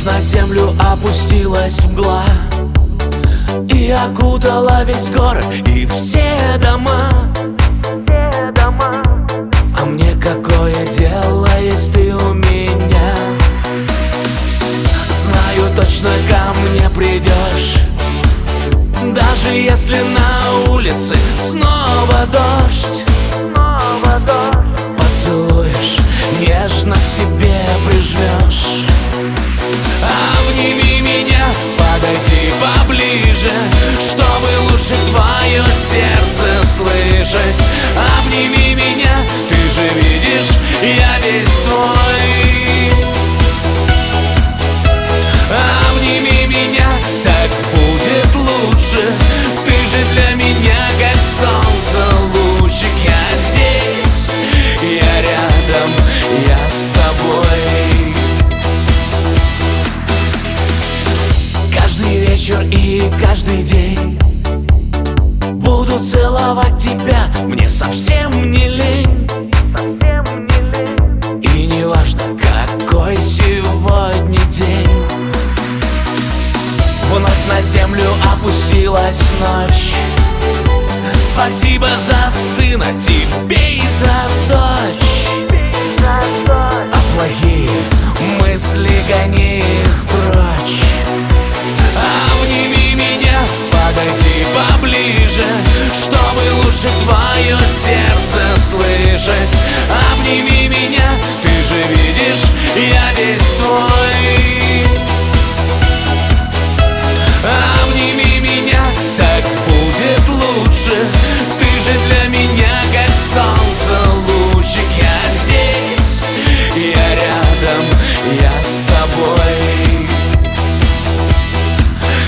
Вновь на землю опустилась мгла и окутала весь город и все дома. А мне какое дело, есть ты у меня? Знаю, точно ко мне придешь, даже если на улице снова дождь. Поцелуешь, нежно к себе прижмешь. Обними меня, подойди поближе, чтобы лучше твое сердце слышать. Обними меня, ты же видишь, я весь твой. Обними меня, так будет лучше. Ты же для меня как солнце, лучик. Я здесь, я рядом, я с тобой. Каждый вечер и каждый день буду целовать тебя, мне совсем не лень. И не важно, какой сегодня день. Вновь на землю опустилась ночь. Спасибо за сына, тебе и за дочь. А плохие мысли гони их прочь. Обними меня, подойди поближе, чтобы лучше твое сердце слышать. Обними меня, ты же видишь, я весь твой. Обними меня, так будет лучше. Ты же для меня как солнце, лучик. Я здесь, я рядом, я с тобой.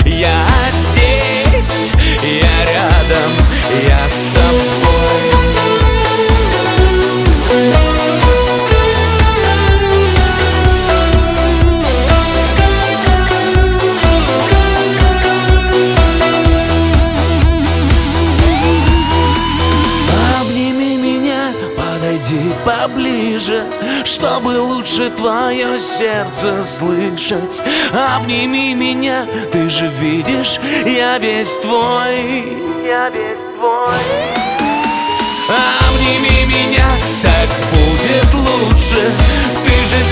Я здесь, я рядом, я с тобой. Обними меня, подойди поближе, чтобы лучше твое сердце слышать. Обними меня, ты же видишь, я весь твой. Я весь твой. Обними меня, так будет лучше. Ты же